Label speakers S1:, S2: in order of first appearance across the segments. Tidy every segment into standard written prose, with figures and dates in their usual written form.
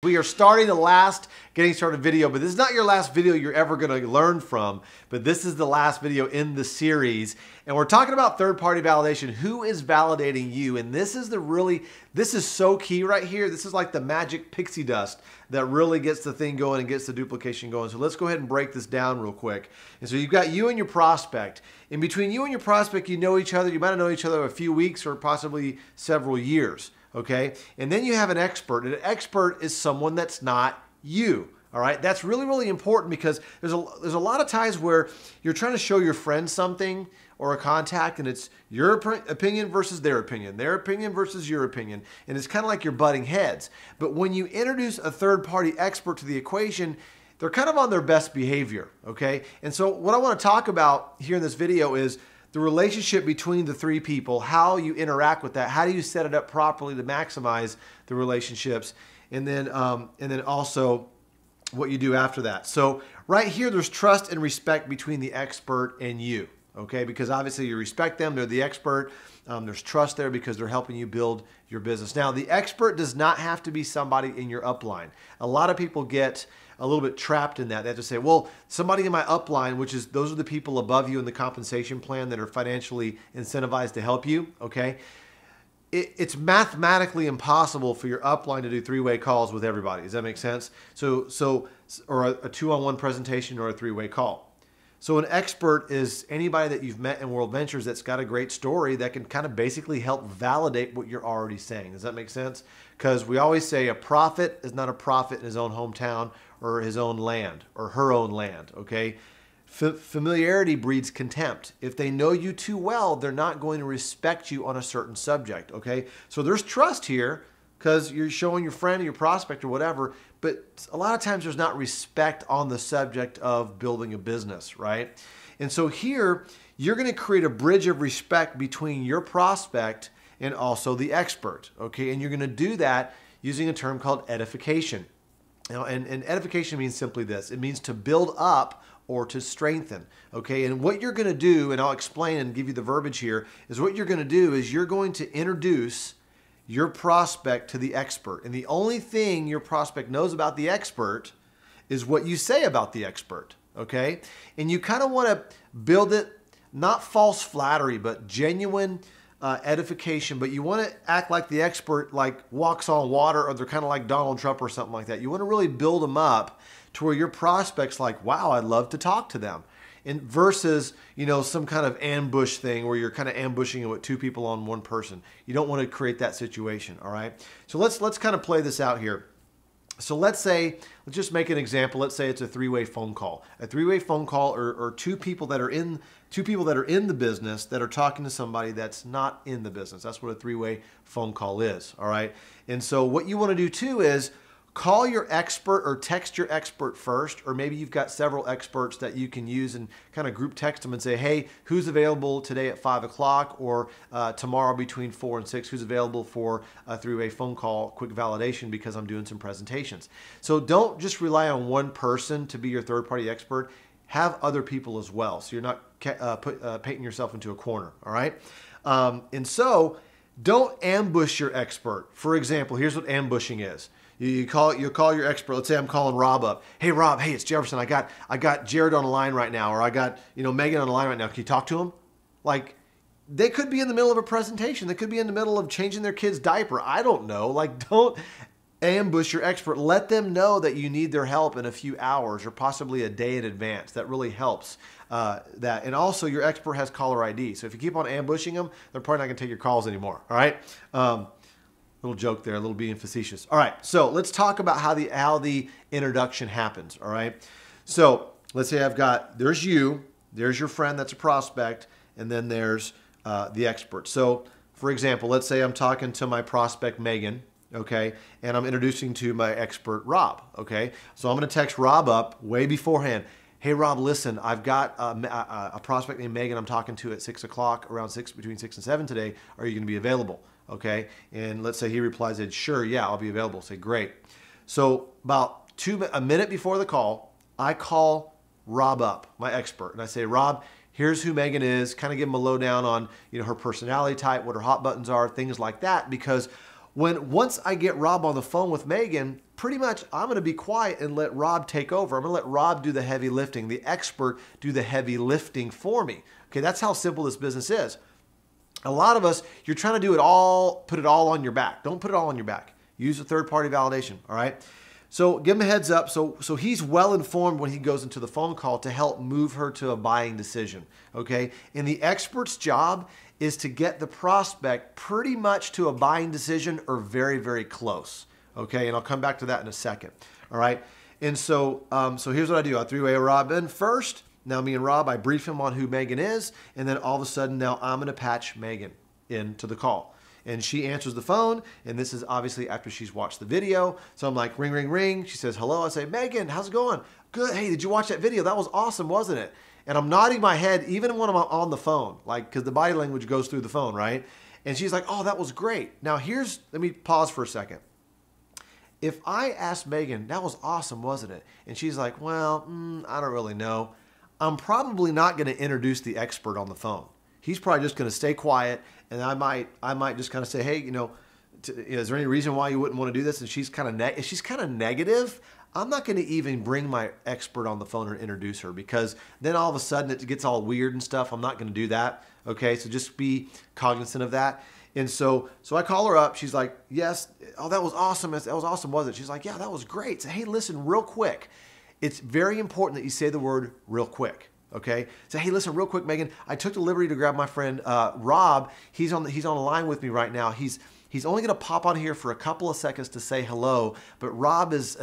S1: We are starting the last getting started video, but this is not your last video you're ever going to learn from, but this is the last video in the series. And we're talking about third-party validation. Who is validating you? And this is this is so key right here. This is like the magic pixie dust that really gets the thing going and gets the duplication going. So let's go ahead and break this down real quick. And so you've got you and your prospect. In between you and your prospect, you know each other. You might have known each other a few weeks or possibly several years. Okay, and then you have an expert, and an expert is someone that's not you. All right, that's really, really important because there's a lot of times where you're trying to show your friend something or a contact, and it's your opinion versus their opinion versus your opinion, and it's kind of like you're butting heads. But when you introduce a third-party expert to the equation, they're kind of on their best behavior. Okay, and so what I want to talk about here in this video is the relationship between the three people, how you interact with that, how do you set it up properly to maximize the relationships, and then also what you do after that. So right here, there's trust and respect between the expert and you, okay? Because obviously you respect them, they're the expert. There's trust there because they're helping you build your business. Now, the expert does not have to be somebody in your upline. A lot of people get a little bit trapped in that. They have to say, well, somebody in my upline, which is those are the people above you in the compensation plan that are financially incentivized to help you, okay? It's mathematically impossible for your upline to do three-way calls with everybody. Does that make sense? Or a two-on-one presentation or a three-way call. So an expert is anybody that you've met in World Ventures that's got a great story that can kind of basically help validate what you're already saying. Does that make sense? Because we always say a prophet is not a prophet in his own hometown or his own land or her own land, okay? Familiarity breeds contempt. If they know you too well, they're not going to respect you on a certain subject, okay? So there's trust here because you're showing your friend or your prospect or whatever, but a lot of times there's not respect on the subject of building a business, right? And so here, you're going to create a bridge of respect between your prospect and also the expert, okay? And you're going to do that using a term called edification. You know, and edification means simply this. It means to build up or to strengthen, okay? And what you're going to do, and I'll explain and give you the verbiage here, is what you're going to do is you're going to introduce your prospect to the expert. And the only thing your prospect knows about the expert is what you say about the expert, okay? And you kind of want to build it, not false flattery, but genuine edification, but you want to act like the expert like walks on water, or they're kind of like Donald Trump or something like that. You want to really build them up to where your prospect's like, wow, I'd love to talk to them. And versus, you know, some kind of ambush thing where you're kind of ambushing it with two people on one person. You don't want to create that situation, all right? So let's kind of play this out here. So let's just make an example. Let's say it's a three-way phone call. A three-way phone call or two people that are in the business that are talking to somebody that's not in the business. That's what a three-way phone call is, all right? And so what you want to do too is call your expert or text your expert first, or maybe you've got several experts that you can use and kind of group text them and say, hey, who's available today at 5 o'clock or tomorrow between 4 and 6? Who's available for a three-way phone call, quick validation because I'm doing some presentations. So don't just rely on one person to be your third-party expert. Have other people as well, so you're not painting yourself into a corner, all right? And so don't ambush your expert. For example, here's what ambushing is. You'll call your expert. Let's say I'm calling Rob up. Hey Rob, hey, it's Jefferson. I got Jared on the line right now, or I got Megan on the line right now. Can you talk to him? Like, they could be in the middle of a presentation. They could be in the middle of changing their kid's diaper. I don't know. Like, don't ambush your expert. Let them know that you need their help in a few hours or possibly a day in advance. That really helps. That. And also, your expert has caller ID. So if you keep on ambushing them, they're probably not going to take your calls anymore. All right. Little joke there, a little being facetious. All right, so let's talk about how the introduction happens, all right? So let's say there's you, there's your friend that's a prospect, and then there's the expert. So for example, let's say I'm talking to my prospect, Megan, okay? And I'm introducing to my expert, Rob, okay? So I'm gonna text Rob up way beforehand. Hey Rob, listen, I've got a prospect named Megan I'm talking to at 6 o'clock, between 6 and 7 today. Are you gonna be available? Okay, and let's say he replies, sure, yeah, I'll be available. Say, great. So about a minute before the call, I call Rob up, my expert, and I say, Rob, here's who Megan is. Kind of give him a lowdown on her personality type, what her hot buttons are, things like that. Because once I get Rob on the phone with Megan, pretty much I'm going to be quiet and let Rob take over. I'm going to let Rob do the heavy lifting, the expert do the heavy lifting for me. Okay, that's how simple this business is. A lot of us, you're trying to do it all, put it all on your back. Don't put it all on your back. Use a third-party validation, all right? So give him a heads up. So he's well informed when he goes into the phone call to help move her to a buying decision, okay? And the expert's job is to get the prospect pretty much to a buying decision or very, very close, okay? And I'll come back to that in a second, all right? And so here's what I do. I three-way Rob in first. Now me and Rob, I brief him on who Megan is, and then all of a sudden now I'm going to patch Megan into the call. And she answers the phone, and this is obviously after she's watched the video. So I'm like, ring, ring, ring. She says, hello. I say, Megan, how's it going? Good. Hey, did you watch that video? That was awesome, wasn't it? And I'm nodding my head even when I'm on the phone, like, because the body language goes through the phone, right? And she's like, oh, that was great. Now let me pause for a second. If I asked Megan, that was awesome, wasn't it? And she's like, well, I don't really know. I'm probably not going to introduce the expert on the phone. He's probably just going to stay quiet, and I might just kind of say, hey, is there any reason why you wouldn't want to do this? And she's kind of negative. I'm not going to even bring my expert on the phone or introduce her, because then all of a sudden it gets all weird and stuff. I'm not going to do that. Okay, so just be cognizant of that. And so I call her up. She's like, yes. Oh, that was awesome. That was awesome, wasn't it? She's like, yeah, that was great. So, hey, listen, real quick. It's very important that you say the word real quick. Okay. So, hey, listen, real quick, Megan, I took the liberty to grab my friend, Rob. He's on the line with me right now. He's only going to pop on here for a couple of seconds to say hello. But Rob is,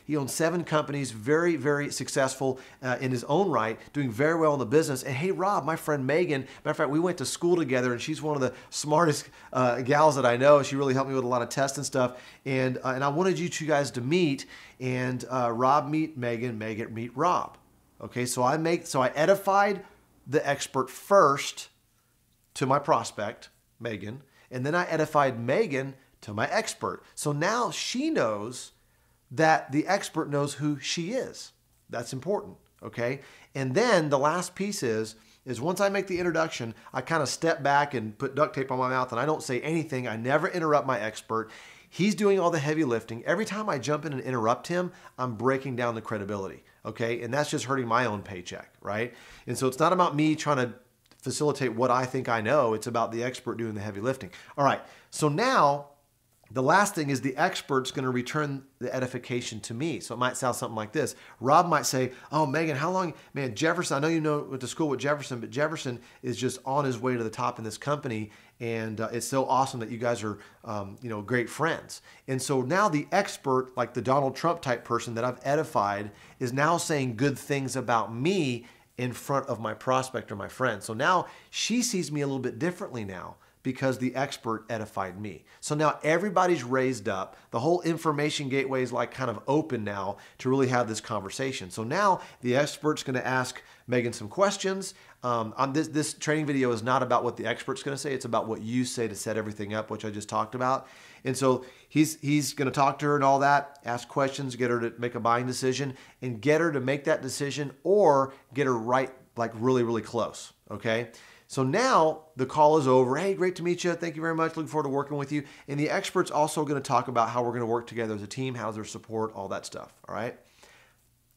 S1: he owns 7 companies, very, very successful in his own right, doing very well in the business. And hey, Rob, my friend Megan, matter of fact, we went to school together, and she's one of the smartest gals that I know. She really helped me with a lot of tests and stuff. And I wanted you two guys to meet, and Rob meet Megan, Megan meet Rob. Okay, so I edified the expert first to my prospect, Megan, and then I edified Megan to my expert. So now she knows that the expert knows who she is. That's important, okay? And then the last piece is once I make the introduction, I kind of step back and put duct tape on my mouth, and I don't say anything. I never interrupt my expert. He's doing all the heavy lifting. Every time I jump in and interrupt him, I'm breaking down the credibility, okay? And that's just hurting my own paycheck, right? And so it's not about me trying to facilitate what I think I know. It's about the expert doing the heavy lifting. All right, so now the last thing is the expert's going to return the edification to me. So it might sound something like this. Rob might say, oh, Megan, how long, man, Jefferson, I know went to school with Jefferson, but Jefferson is just on his way to the top in this company, and it's so awesome that you guys are, great friends. And so now the expert, like the Donald Trump type person that I've edified, is now saying good things about me in front of my prospect or my friend. So now she sees me a little bit differently now, because the expert edified me. So now everybody's raised up. The whole information gateway is like kind of open now to really have this conversation. So now the expert's going to ask Megan some questions. This training video is not about what the expert's going to say. It's about what you say to set everything up, which I just talked about. And so he's going to talk to her and all that, ask questions, get her to make a buying decision, and get her to make that decision or get her right, like really, really close. Okay. So now the call is over. Hey, great to meet you. Thank you very much. Looking forward to working with you. And the expert's also going to talk about how we're going to work together as a team, how's their support, all that stuff. All right.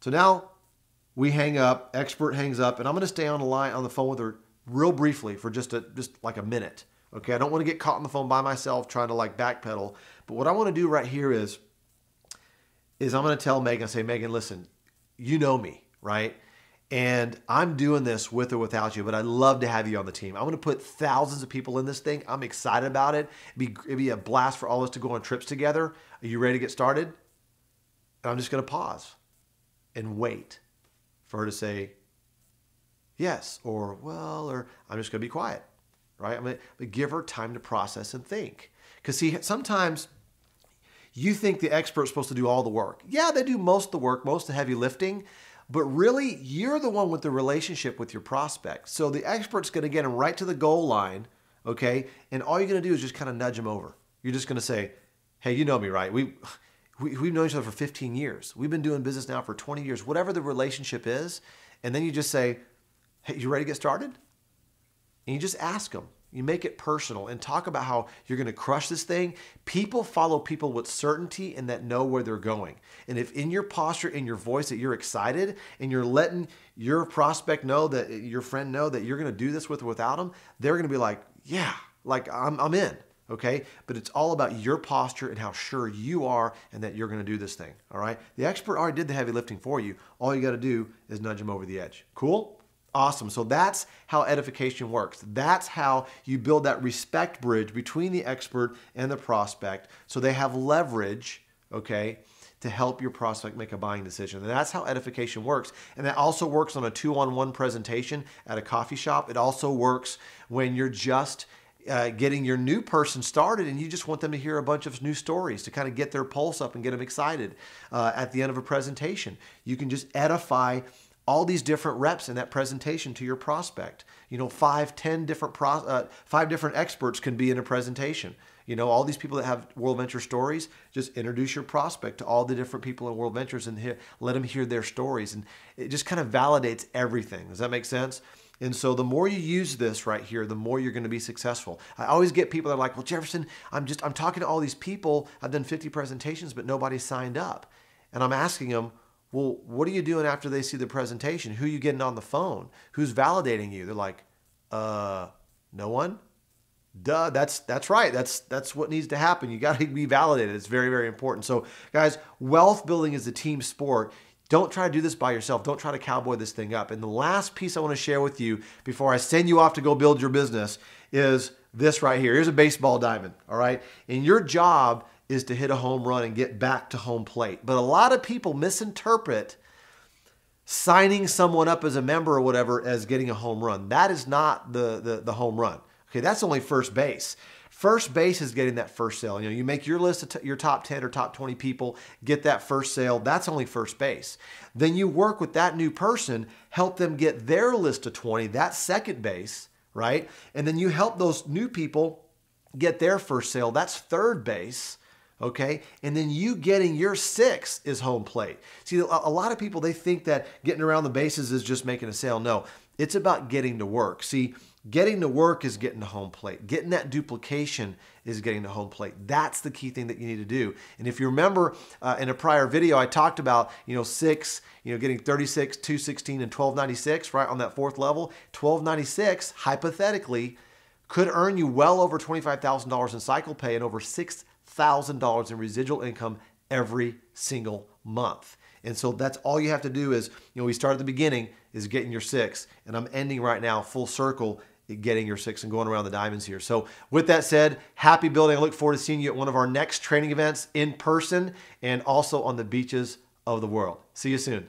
S1: So now we hang up, expert hangs up, and I'm going to stay on the phone with her real briefly for just like a minute. Okay. I don't want to get caught on the phone by myself trying to like backpedal. But what I want to do right here is I'm going to tell Megan, say, Megan, listen, you know me, right? And I'm doing this with or without you, but I'd love to have you on the team. I'm going to put thousands of people in this thing. I'm excited about it. It'd be a blast for all of us to go on trips together. Are you ready to get started? And I'm just going to pause and wait for her to say yes or well, or I'm just going to be quiet, right? I'm going to give her time to process and think. Because see, sometimes you think the expert's supposed to do all the work. Yeah, they do most of the work, most of the heavy lifting. But really, you're the one with the relationship with your prospect. So the expert's going to get him right to the goal line, okay? And all you're going to do is just kind of nudge him over. You're just going to say, hey, you know me, right? We've known each other for 15 years. We've been doing business now for 20 years, whatever the relationship is. And then you just say, hey, you ready to get started? And you just ask them. You make it personal and talk about how you're going to crush this thing. People follow people with certainty and that know where they're going. And if in your posture, in your voice, that you're excited and you're letting your prospect know, that your friend know that you're going to do this with or without them, they're going to be like, yeah, like I'm in. Okay. But it's all about your posture and how sure you are and that you're going to do this thing. All right. The expert already did the heavy lifting for you. All you got to do is nudge them over the edge. Cool. Awesome. So that's how edification works. That's how you build that respect bridge between the expert and the prospect so they have leverage, okay, to help your prospect make a buying decision. And that's how edification works. And that also works on a 2-on-1 presentation at a coffee shop. It also works when you're just getting your new person started and you just want them to hear a bunch of new stories to kind of get their pulse up and get them excited at the end of a presentation. You can just edify all these different reps in that presentation to your prospect. 5 different experts can be in a presentation. All these people that have World Venture stories, just introduce your prospect to all the different people in World Ventures and let them hear their stories. And it just kind of validates everything. Does that make sense? And so the more you use this right here, the more you're going to be successful. I always get people that are like, well, Jefferson, I'm talking to all these people. I've done 50 presentations, but nobody signed up. And I'm asking them, well, what are you doing after they see the presentation? Who are you getting on the phone? Who's validating you? They're like, no one? Duh, that's right. That's what needs to happen. You got to be validated. It's very, very important. So guys, wealth building is a team sport. Don't try to do this by yourself. Don't try to cowboy this thing up. And the last piece I want to share with you before I send you off to go build your business is this right here. Here's a baseball diamond, all right? And your job is to hit a home run and get back to home plate. But a lot of people misinterpret signing someone up as a member or whatever as getting a home run. That is not the home run. Okay, that's only first base. First base is getting that first sale. You make your list of your top 10 or top 20 people, get that first sale. That's only first base. Then you work with that new person, help them get their list of 20. That's second base, right? And then you help those new people get their first sale. That's third base. Okay. And then you getting your 6 is home plate. See, a lot of people, they think that getting around the bases is just making a sale. No, it's about getting to work. See, getting to work is getting to home plate. Getting that duplication is getting to home plate. That's the key thing that you need to do. And if you remember in a prior video, I talked about, 6, getting 36, 216, and 1296, right? On that 4th level, 1296, hypothetically, could earn you well over $25,000 in cycle pay and over $6,000 in residual income every single month. And so that's all you have to do is, we start at the beginning is getting your 6, and I'm ending right now full circle getting your 6 and going around the diamonds here. So with that said, happy building. I look forward to seeing you at one of our next training events in person and also on the beaches of the world. See you soon.